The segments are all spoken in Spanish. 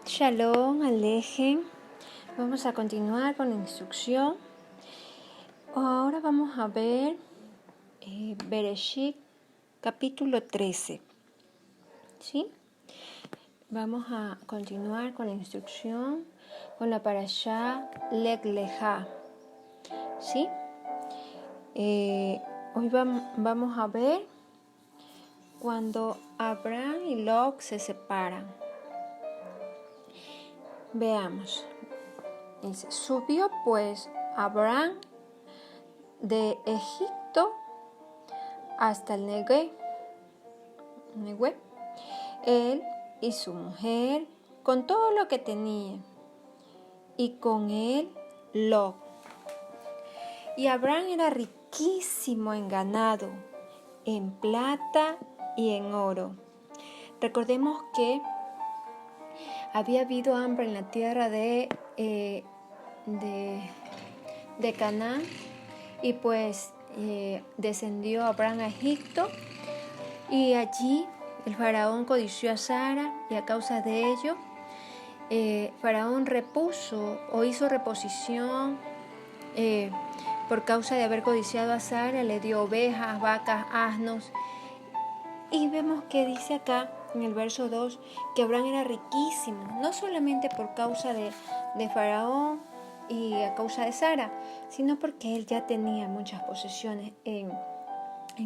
Shalom, Alejen. Vamos a continuar con la instrucción. Ahora vamos a ver Bereshit, capítulo 13. ¿Sí? Vamos a continuar con la instrucción, con la parashá Lech Lecha. ¿Sí? Hoy vamos a ver cuando Abraham y Lot se separan. Veamos. Dice, subió pues Abraham de Egipto hasta el Negev, él y su mujer, con todo lo que tenía, y con él Lot. Y Abraham era riquísimo en ganado, en plata y en oro. Recordemos que había habido hambre en la tierra de Canaán, y pues descendió Abraham a Egipto, y allí el faraón codició a Sara, y a causa de ello faraón repuso o hizo reposición por causa de haber codiciado a Sara. Le dio ovejas, vacas, asnos, y vemos que dice acá en el verso 2 que Abraham era riquísimo, no solamente por causa de faraón y a causa de Sara, sino porque él ya tenía muchas posesiones en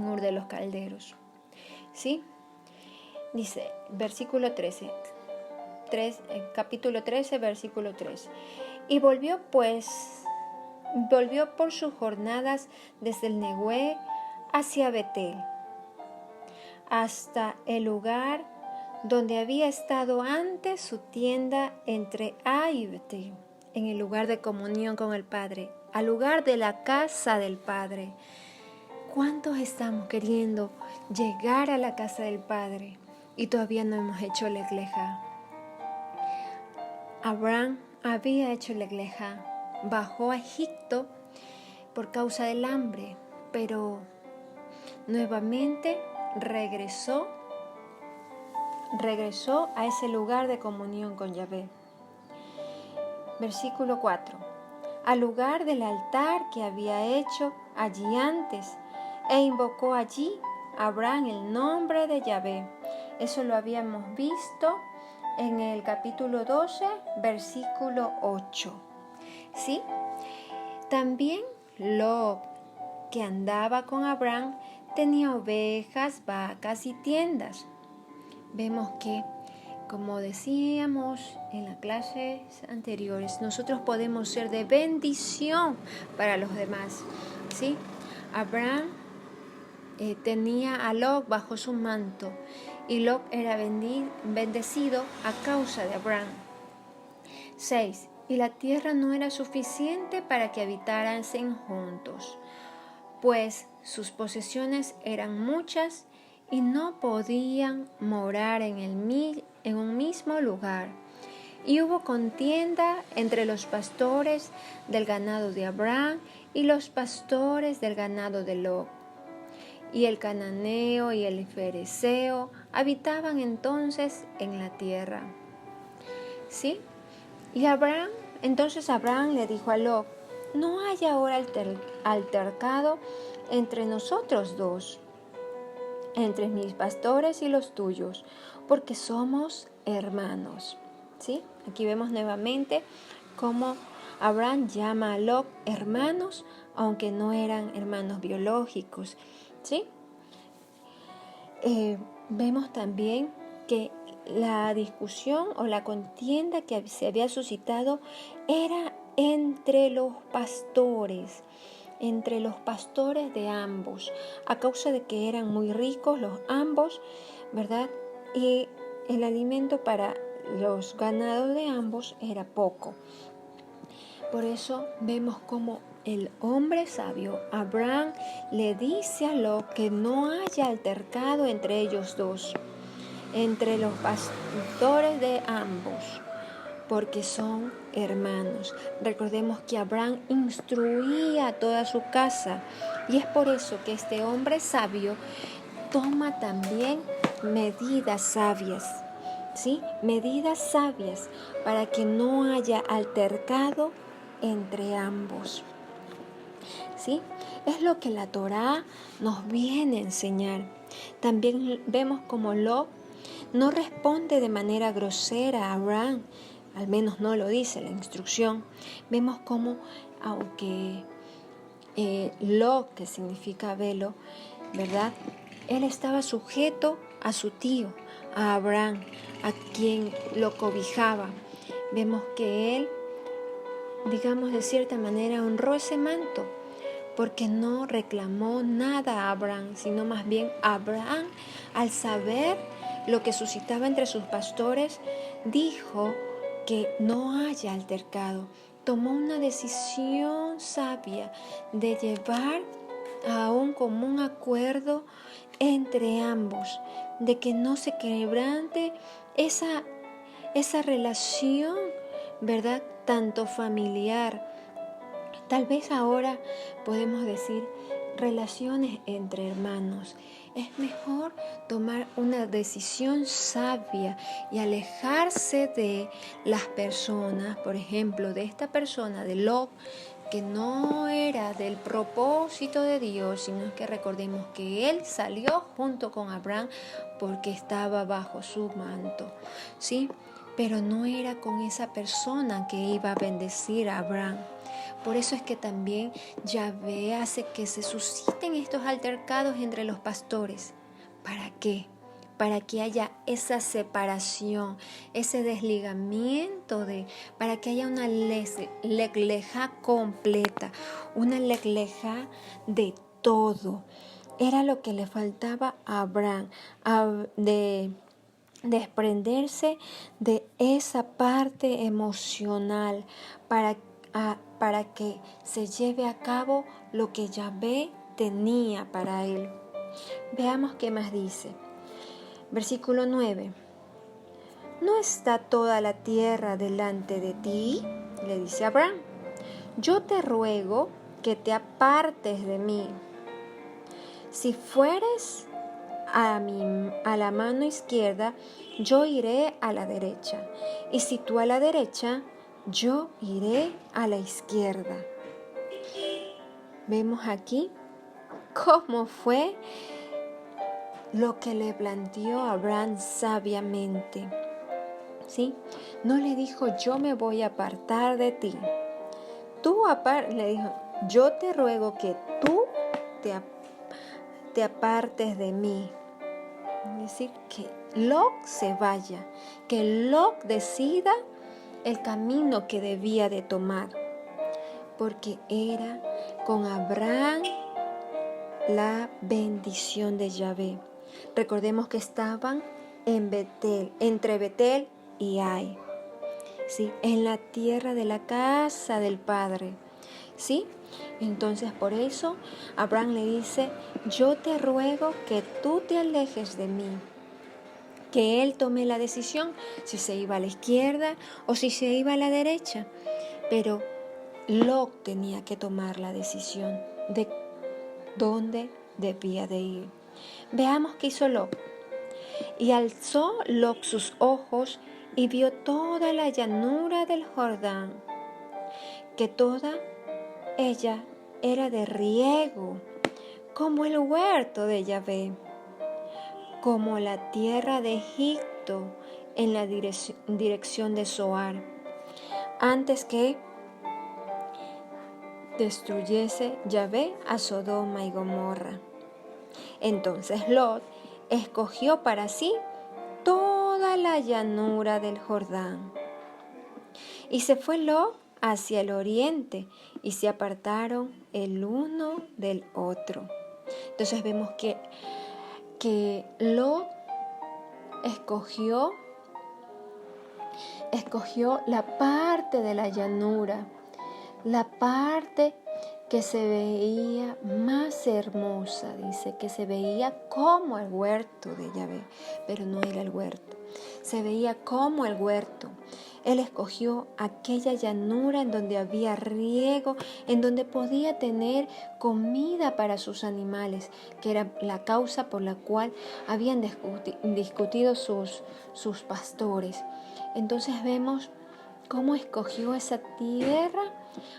Ur de los Calderos. ¿Sí? Dice, versículo 13, capítulo 13, versículo 3. Y volvió por sus jornadas desde el Negev hacia Betel, hasta el lugar donde había estado antes su tienda entre Ai y Betel, en el lugar de comunión con el Padre, al lugar de la casa del Padre. ¿Cuántos estamos queriendo llegar a la casa del Padre y todavía no hemos hecho Lech Lecha? Abraham había hecho Lech Lecha, bajó a Egipto por causa del hambre, pero nuevamente regresó a ese lugar de comunión con Yahvé. Versículo 4. Al lugar del altar que había hecho allí antes, e invocó allí Abraham el nombre de Yahvé. Eso lo habíamos visto en el capítulo 12, versículo 8. ¿Sí? También Lot, que andaba con Abraham, tenía ovejas, vacas y tiendas. Vemos que, como decíamos en las clases anteriores, nosotros podemos ser de bendición para los demás, ¿sí? Abraham tenía a Lot bajo su manto, y Lot era bendecido a causa de Abraham. 6. Y la tierra no era suficiente para que habitaran juntos, pues sus posesiones eran muchas y no podían morar en un mismo lugar. Y hubo contienda entre los pastores del ganado de Abraham y los pastores del ganado de Lot. Y el cananeo y el fereceo habitaban entonces en la tierra. ¿Sí? Y entonces Abraham le dijo a Lot: no hay ahora altercado entre nosotros dos, entre mis pastores y los tuyos, porque somos hermanos. ¿Sí? Aquí vemos nuevamente cómo Abraham llama a Lot hermanos, aunque no eran hermanos biológicos. ¿Sí? Vemos también que la discusión o la contienda que se había suscitado era entre los pastores de ambos, a causa de que eran muy ricos los ambos, ¿verdad? Y el alimento para los ganados de ambos era poco. Por eso vemos como el hombre sabio, Abraham, le dice a Lot que no haya altercado entre ellos dos, entre los pastores de ambos, porque son hermanos. Recordemos que Abraham instruía a toda su casa, y es por eso que este hombre sabio toma también medidas sabias, ¿sí? Medidas sabias para que no haya altercado entre ambos, ¿sí? Es lo que la Torá nos viene a enseñar. También vemos como Lot no responde de manera grosera a Abraham, al menos no lo dice la instrucción. Vemos como, aunque Lot, que significa velo, ¿verdad? Él estaba sujeto a su tío, a Abraham, a quien lo cobijaba. Vemos que él, digamos de cierta manera, honró ese manto, porque no reclamó nada a Abraham, sino más bien Abraham, al saber lo que suscitaba entre sus pastores, dijo que no haya altercado. Tomó una decisión sabia de llevar a un común acuerdo entre ambos, de que no se quebrante esa relación, ¿verdad? Tanto familiar. Tal vez ahora podemos decir relaciones entre hermanos. Es mejor tomar una decisión sabia y alejarse de las personas, por ejemplo, de esta persona, de Lot, que no era del propósito de Dios, sino que recordemos que él salió junto con Abraham porque estaba bajo su manto, ¿sí? Pero no era con esa persona que iba a bendecir a Abraham. Por eso es que también Yahvé hace que se susciten estos altercados entre los pastores. ¿Para qué? Para que haya esa separación, ese desligamiento, para que haya una leglejá completa, una leglejá de todo. Era lo que le faltaba a Abraham, de desprenderse de esa parte emocional para que se lleve a cabo lo que Yahvé tenía para él. Veamos qué más dice. Versículo 9. ¿No está toda la tierra delante de ti? Le dice Abraham. Yo te ruego que te apartes de mí. Si fueres a la mano izquierda, yo iré a la derecha. Y si tú a la derecha, yo iré a la izquierda. Vemos aquí cómo fue lo que le planteó Abraham sabiamente, ¿sí? No le dijo, yo me voy a apartar de ti. Le dijo, yo te ruego que tú te apartes de mí. Es decir, que Lot se vaya, que Lot decida el camino que debía de tomar, porque era con Abraham la bendición de Yahvé. Recordemos que estaban en Betel, entre Betel y Ai, ¿sí? En la tierra de la casa del Padre, ¿sí? Entonces por eso Abraham le dice, yo te ruego que tú te alejes de mí, que él tome la decisión si se iba a la izquierda o si se iba a la derecha, pero Lot tenía que tomar la decisión de dónde debía de ir. Veamos qué hizo Lot. Y alzó Lot sus ojos y vio toda la llanura del Jordán, que toda ella era de riego, como el huerto de Yahvé, como la tierra de Egipto en la dirección de Zoar, antes que destruyese Yahvé a Sodoma y Gomorra. Entonces Lot escogió para sí toda la llanura del Jordán. Y se fue Lot hacia el oriente y se apartaron el uno del otro. Entonces vemos que Lot escogió la parte de la llanura, la parte que se veía más hermosa, dice, que se veía como el huerto de Yahvé, pero no era el huerto, se veía como el huerto. Él escogió aquella llanura en donde había riego, en donde podía tener comida para sus animales, que era la causa por la cual habían discutido sus pastores. Entonces vemos cómo escogió esa tierra,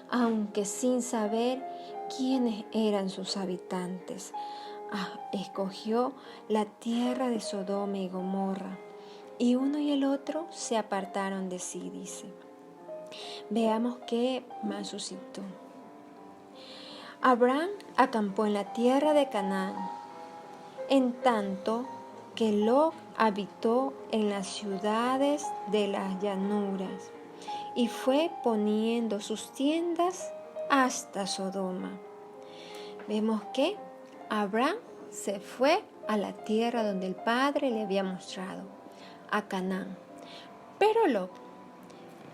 aunque sin saber quiénes eran sus habitantes. Escogió la tierra de Sodoma y Gomorra. Y uno y el otro se apartaron de sí, dice. Veamos qué más suscitó. Abraham acampó en la tierra de Canaán, en tanto que Lot habitó en las ciudades de las llanuras y fue poniendo sus tiendas hasta Sodoma. Vemos que Abraham se fue a la tierra donde el Padre le había mostrado, a Canaán. Pero Lot,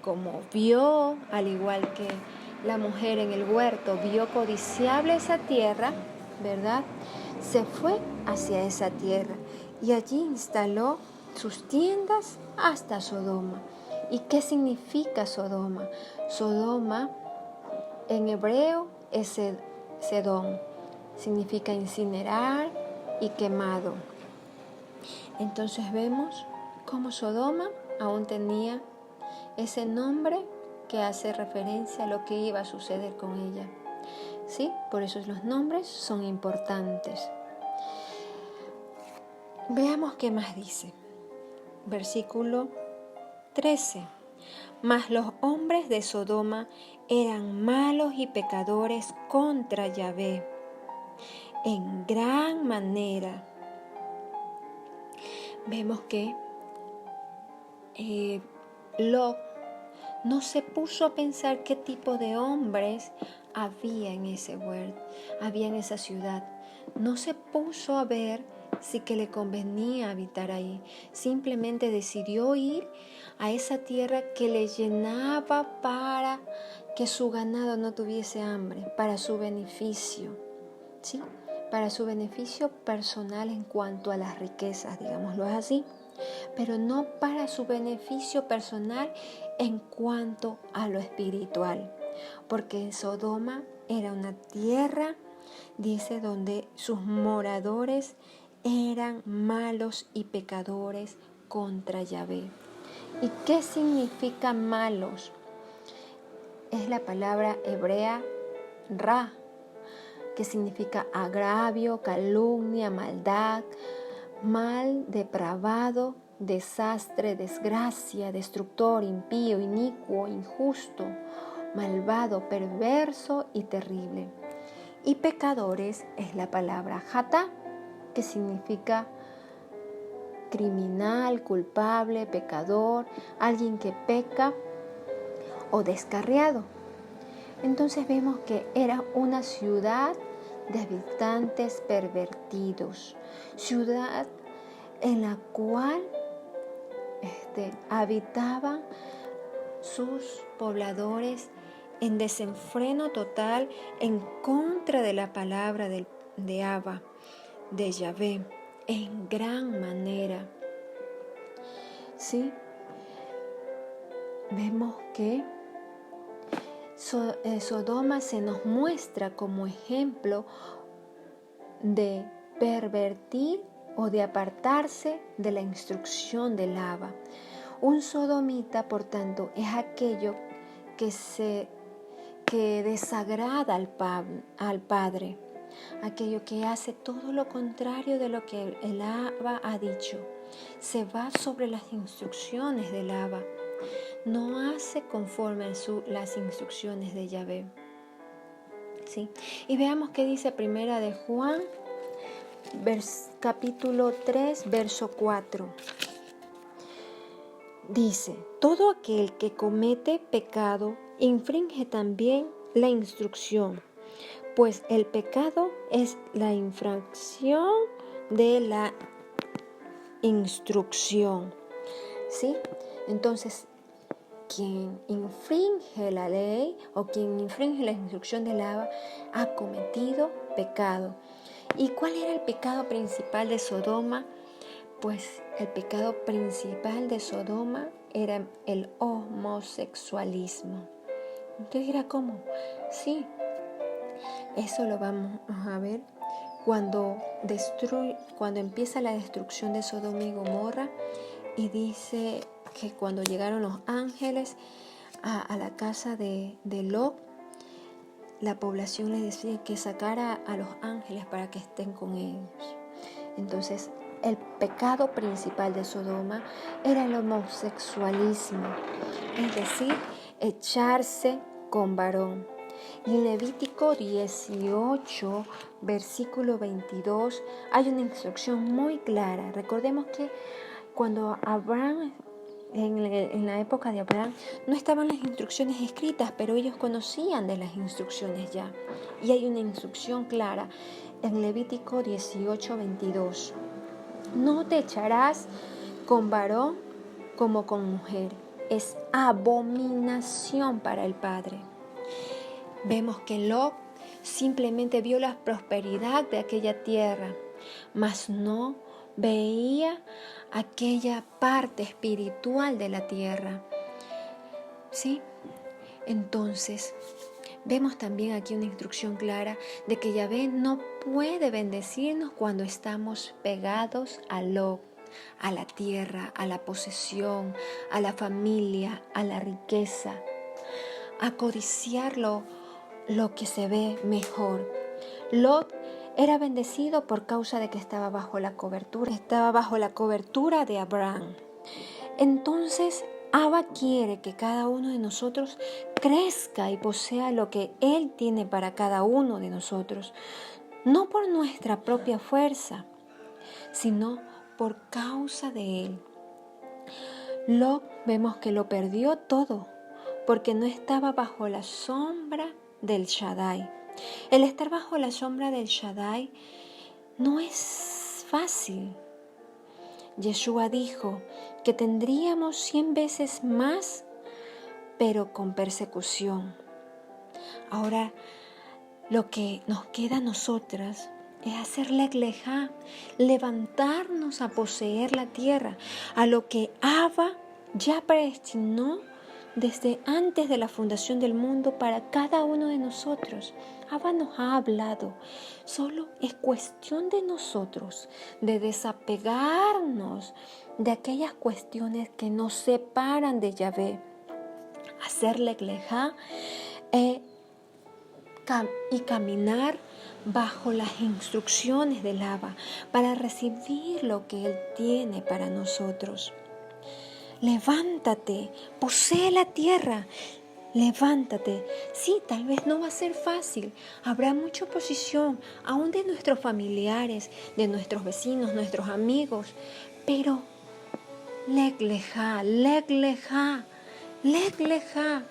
como vio, al igual que la mujer en el huerto, vio codiciable esa tierra, ¿verdad? Se fue hacia esa tierra y allí instaló sus tiendas hasta Sodoma. ¿Y qué significa Sodoma? Sodoma en hebreo es Sedón, significa incinerar y quemado. Entonces vemos cómo Sodoma aún tenía ese nombre que hace referencia a lo que iba a suceder con ella. ¿Sí? Por eso los nombres son importantes. Veamos qué más dice. Versículo 13. Mas los hombres de Sodoma eran malos y pecadores contra Yahvé en gran manera. Vemos que Lot no se puso a pensar qué tipo de hombres había en ese huerto, había en esa ciudad. No se puso a ver si que le convenía habitar ahí. Simplemente decidió ir a esa tierra que le llenaba para que su ganado no tuviese hambre, para su beneficio, ¿sí? Para su beneficio personal en cuanto a las riquezas, digámoslo así, pero no para su beneficio personal en cuanto a lo espiritual, porque Sodoma era una tierra, dice, donde sus moradores eran malos y pecadores contra Yahvé. ¿Y qué significa malos? Es la palabra hebrea ra, que significa agravio, calumnia, maldad, mal, depravado, desastre, desgracia, destructor, impío, inicuo, injusto, malvado, perverso y terrible. Y pecadores es la palabra jatá, que significa criminal, culpable, pecador, alguien que peca o descarriado. Entonces vemos que era una ciudad de habitantes pervertidos, ciudad en la cual habitaban sus pobladores en desenfreno total en contra de la palabra de Abba, de Yahvé, en gran manera. ¿Sí? Vemos que Sodoma se nos muestra como ejemplo de pervertir o de apartarse de la instrucción del Abba. Un sodomita, por tanto, es aquello que desagrada al Padre, aquello que hace todo lo contrario de lo que el Abba ha dicho. Se va sobre las instrucciones del Abba, no hace conforme a las instrucciones de Yahvé. ¿Sí? Y veamos qué dice Primera de Juan, capítulo 3, verso 4. Dice: todo aquel que comete pecado infringe también la instrucción, pues el pecado es la infracción de la instrucción. ¿Sí? Entonces, quien infringe la ley o quien infringe la instrucción del Abba ha cometido pecado. ¿Y cuál era el pecado principal de Sodoma? Pues el pecado principal de Sodoma era el homosexualismo. Usted dirá, ¿cómo? Sí, eso lo vamos a ver cuando empieza la destrucción de Sodoma y Gomorra, y dice que cuando llegaron los ángeles a la casa de Lot, la población les decía que sacara a los ángeles para que estén con ellos. Entonces, el pecado principal de Sodoma era el homosexualismo, es decir, echarse con varón. Y en Levítico 18, versículo 22, hay una instrucción muy clara. Recordemos que cuando Abraham, en la época de Abraham, no estaban las instrucciones escritas, pero ellos conocían de las instrucciones ya. Y hay una instrucción clara en Levítico 18, 22. No te echarás con varón como con mujer. Es abominación para el Padre. Vemos que Lot simplemente vio la prosperidad de aquella tierra, mas no veía aquella parte espiritual de la tierra. ¿Sí? Entonces, vemos también aquí una instrucción clara de que Yahvé no puede bendecirnos cuando estamos pegados a Lot, a la tierra, a la posesión, a la familia, a la riqueza, a codiciar lo que se ve mejor. Lot era bendecido por causa de que estaba bajo la cobertura de Abraham. Entonces, Abba quiere que cada uno de nosotros crezca y posea lo que Él tiene para cada uno de nosotros, no por nuestra propia fuerza, sino por causa de Él. Lot vemos que lo perdió todo, porque no estaba bajo la sombra del Shaddai. El estar bajo la sombra del Shaddai no es fácil. Yeshua dijo que tendríamos 100 veces más, pero con persecución. Ahora, lo que nos queda a nosotras es hacer lek lejá, levantarnos a poseer la tierra, a lo que Abba ya predestinó desde antes de la fundación del mundo para cada uno de nosotros. Abba nos ha hablado. Solo es cuestión de nosotros de desapegarnos de aquellas cuestiones que nos separan de Yahvé. Hacer lek lejá y caminar bajo las instrucciones del Abba para recibir lo que Él tiene para nosotros. Levántate, posee la tierra, levántate. Sí, tal vez no va a ser fácil, habrá mucha oposición, aún de nuestros familiares, de nuestros vecinos, nuestros amigos, pero lek lejá, lek lejá, lek lejá.